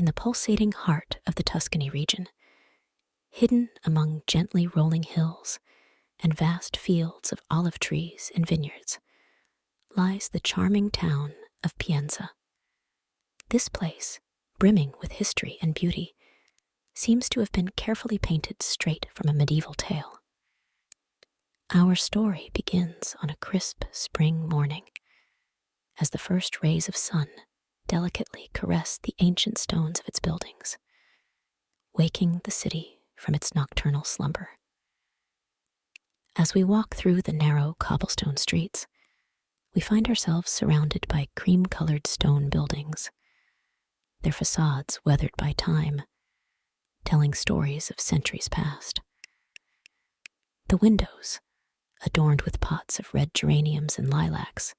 in the pulsating heart of the Tuscany region, hidden among gently rolling hills and vast fields of olive trees and vineyards, lies the charming town of Pienza. This place, brimming with history and beauty, seems to have been carefully painted straight from a medieval tale. Our story begins on a crisp spring morning, as the first rays of sun delicately caress the ancient stones of its buildings, waking the city from its nocturnal slumber. As we walk through the narrow cobblestone streets, we find ourselves surrounded by cream-colored stone buildings, their facades weathered by time, telling stories of centuries past. The windows, adorned with pots of red geraniums and lilacs,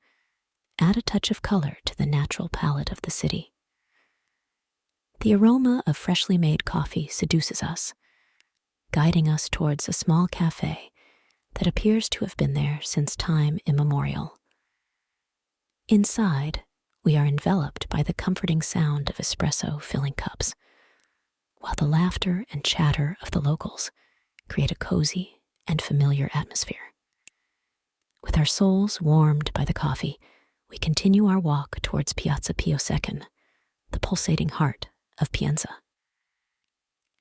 add a touch of color to the natural palette of the city. The aroma of freshly made coffee seduces us, guiding us towards a small cafe that appears to have been there since time immemorial. Inside, we are enveloped by the comforting sound of espresso filling cups, while the laughter and chatter of the locals create a cozy and familiar atmosphere. With our souls warmed by the coffee, we continue our walk towards Piazza Pio II, the pulsating heart of Pienza.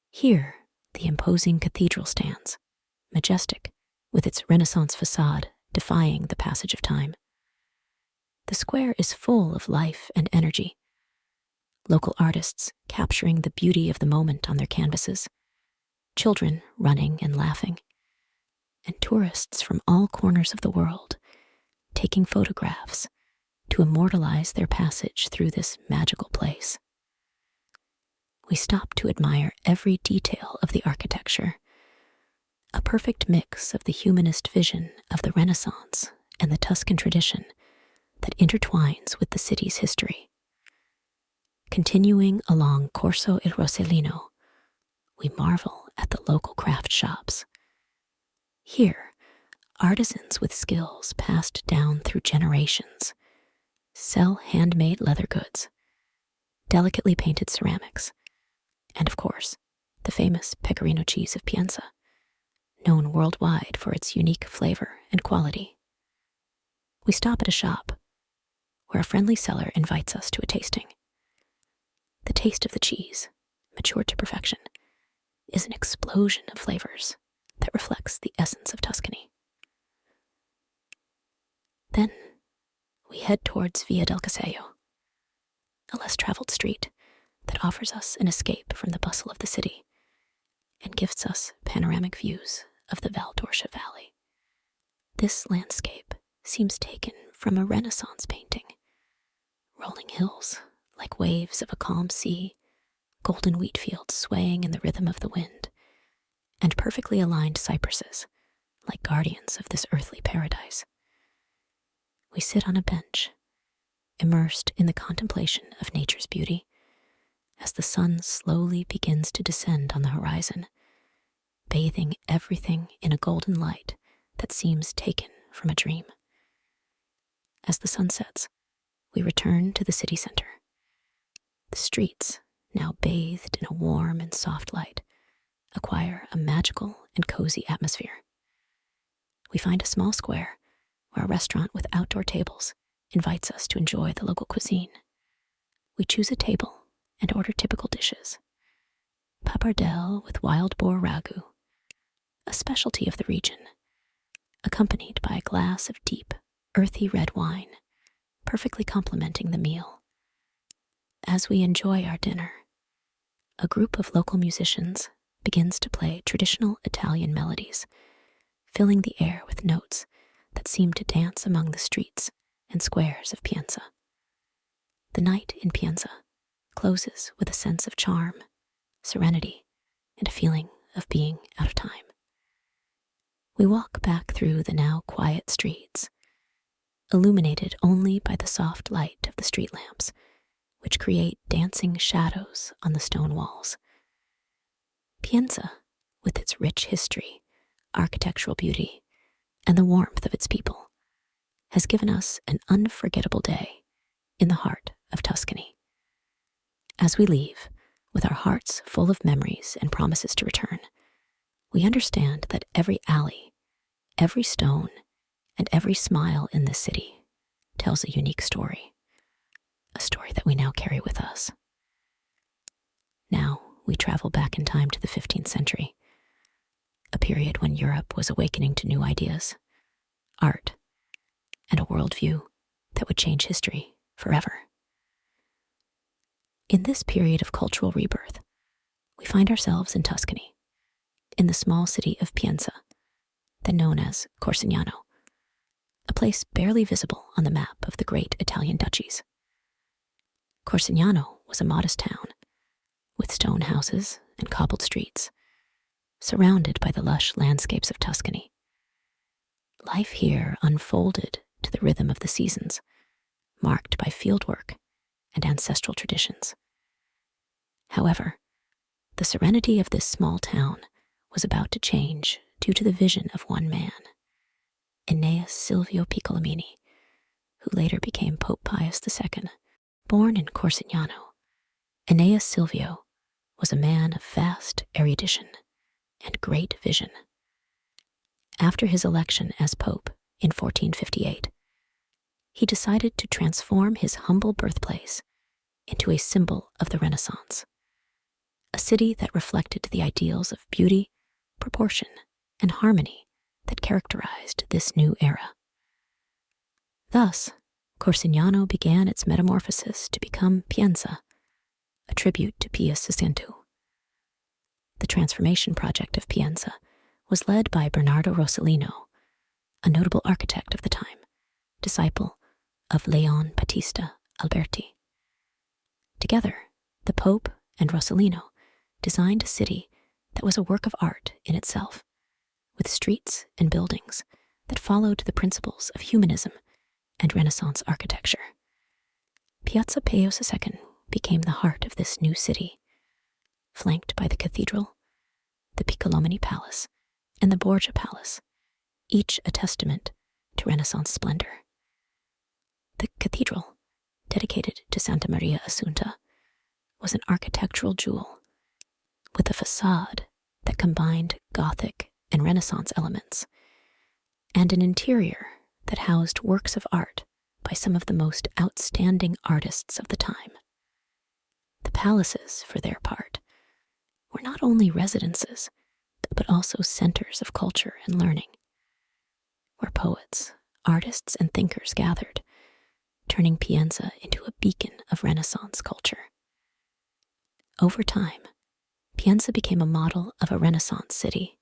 Here, the imposing cathedral stands, majestic, with its Renaissance facade defying the passage of time. The square is full of life and energy, local artists capturing the beauty of the moment on their canvases, children running and laughing, and tourists from all corners of the world taking photographs to immortalize their passage through this magical place. We stop to admire every detail of the architecture, a perfect mix of the humanist vision of the Renaissance and the Tuscan tradition that intertwines with the city's history. Continuing along Corso il Rosellino, we marvel at the local craft shops. Here, artisans with skills passed down through generations sell handmade leather goods, delicately painted ceramics, and of course, the famous pecorino cheese of Pienza, known worldwide for its unique flavor and quality. We stop at a shop where a friendly seller invites us to a tasting. The taste of the cheese, matured to perfection, is an explosion of flavors that reflects the essence of Tuscany. Then we head towards Via del Casello, a less traveled street that offers us an escape from the bustle of the city and gifts us panoramic views of the Val d'Orcia Valley. This landscape seems taken from a Renaissance painting. Rolling hills like waves of a calm sea, golden wheat fields swaying in the rhythm of the wind, and perfectly aligned cypresses like guardians of this earthly paradise. We sit on a bench, immersed in the contemplation of nature's beauty, as the sun slowly begins to descend on the horizon, bathing everything in a golden light that seems taken from a dream. As the sun sets, we return to the city center. The streets, now bathed in a warm and soft light, acquire a magical and cozy atmosphere. We find a small square where a restaurant with outdoor tables invites us to enjoy the local cuisine. We choose a table and order typical dishes: pappardelle with wild boar ragu, a specialty of the region, accompanied by a glass of deep, earthy red wine, perfectly complementing the meal. As we enjoy our dinner, a group of local musicians begins to play traditional Italian melodies, filling the air with notes that seem to dance among the streets and squares of Pienza. The night in Pienza closes with a sense of charm, serenity, and a feeling of being out of time. We walk back through the now quiet streets, illuminated only by the soft light of the street lamps, which create dancing shadows on the stone walls. Pienza, with its rich history, architectural beauty, and the warmth of its people, has given us an unforgettable day in the heart of Tuscany. As we leave, With our hearts full of memories and promises to return, we understand that every alley, every stone, and every smile in this city tells a unique story, a story that we now carry with us. Now we travel back in time to the 15th century, a period when Europe was awakening to new ideas, art, and a worldview that would change history forever. In this period of cultural rebirth, we find ourselves in Tuscany, in the small city of Pienza, then known as Corsignano, a place barely visible on the map of the great Italian duchies. Corsignano was a modest town, with stone houses and cobbled streets, surrounded by the lush landscapes of Tuscany. Life here unfolded to the rhythm of the seasons, marked by fieldwork and ancestral traditions. However, the serenity of this small town was about to change due to the vision of one man, Aeneas Silvio Piccolomini, who later became Pope Pius II. Born in Corsignano, Aeneas Silvio was a man of vast erudition and great vision. After his election as Pope in 1458, he decided to transform his humble birthplace into a symbol of the Renaissance, a city that reflected the ideals of beauty, proportion, and harmony that characterized this new era. Thus, Corsignano began its metamorphosis to become Pienza, a tribute to Pius VI. The transformation project of Pienza was led by Bernardo Rossellino, a notable architect of the time, disciple of Leon Battista Alberti. Together, the Pope and Rossellino designed a city that was a work of art in itself, with streets and buildings that followed the principles of humanism and Renaissance architecture. Piazza Pius II became the heart of this new city, flanked by the cathedral, the Piccolomini Palace, and the Borgia Palace, each a testament to Renaissance splendor. The cathedral, dedicated to Santa Maria Assunta, was an architectural jewel, with a facade that combined Gothic and Renaissance elements, and an interior that housed works of art by some of the most outstanding artists of the time. The palaces, for their part, were not only residences, but also centers of culture and learning, where poets, artists, and thinkers gathered, turning Pienza into a beacon of Renaissance culture. Over time, Pienza became a model of a Renaissance city,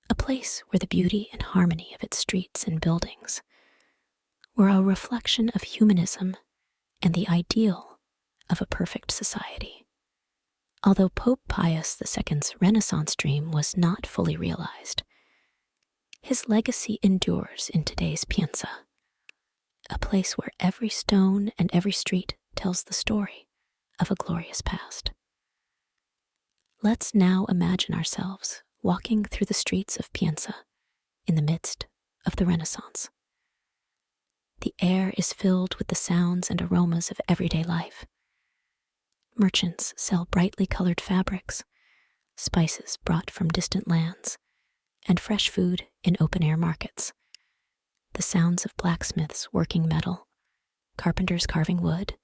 a place where the beauty and harmony of its streets and buildings were a reflection of humanism and the ideal of a perfect society. Although Pope Pius II's Renaissance dream was not fully realized, his legacy endures in today's Pienza, a place where every stone and every street tells the story of a glorious past. Let's now imagine ourselves walking through the streets of Pienza in the midst of the Renaissance. The air is filled with the sounds and aromas of everyday life. Merchants sell brightly colored fabrics, spices brought from distant lands, and fresh food in open-air markets. The sounds of blacksmiths working metal, carpenters carving wood,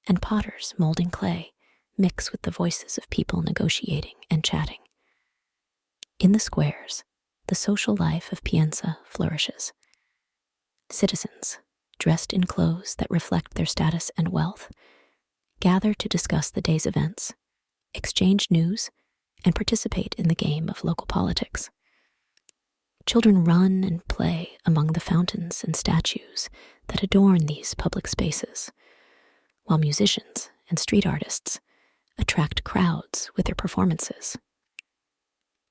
and potters molding clay mix with the voices of people negotiating and chatting. In the squares, the social life of Pienza flourishes. Citizens, dressed in clothes that reflect their status and wealth, gather to discuss the day's events, exchange news, and participate in the game of local politics. Children run and play among the fountains and statues that adorn these public spaces, while musicians and street artists attract crowds with their performances.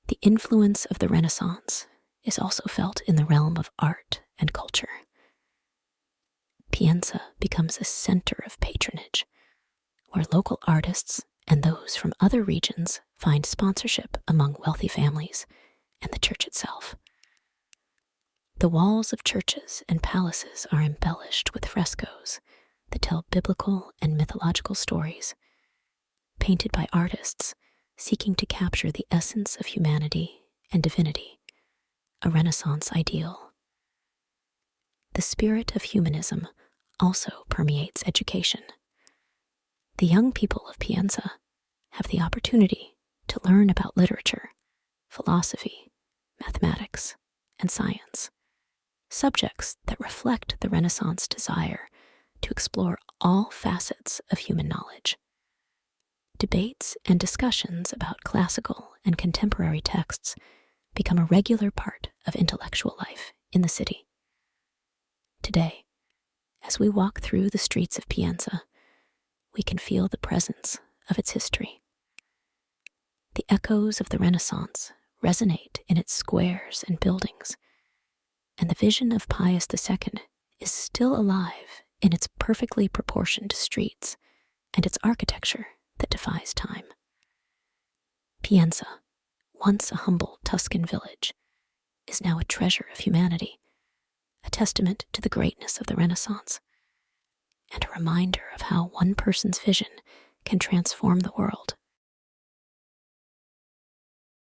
The influence of the Renaissance is also felt in the realm of art and culture. Pienza becomes a center of patronage, where local artists and those from other regions find sponsorship among wealthy families and the church itself. The walls of churches and palaces are embellished with frescoes that tell biblical and mythological stories, painted by artists seeking to capture the essence of humanity and divinity, a Renaissance ideal. The spirit of humanism also permeates education. The young people of Pienza have the opportunity to learn about literature, philosophy, mathematics, and science, subjects that reflect the Renaissance desire to explore all facets of human knowledge. Debates and discussions about classical and contemporary texts become a regular part of intellectual life in the city. Today, as we walk through the streets of Pienza, we can feel the presence of its history. The echoes of the Renaissance resonate in its squares and buildings, and the vision of Pius II is still alive in its perfectly proportioned streets and its architecture that defies time. Pienza, once a humble Tuscan village, is now a treasure of humanity, a testament to the greatness of the Renaissance, and a reminder of how one person's vision can transform the world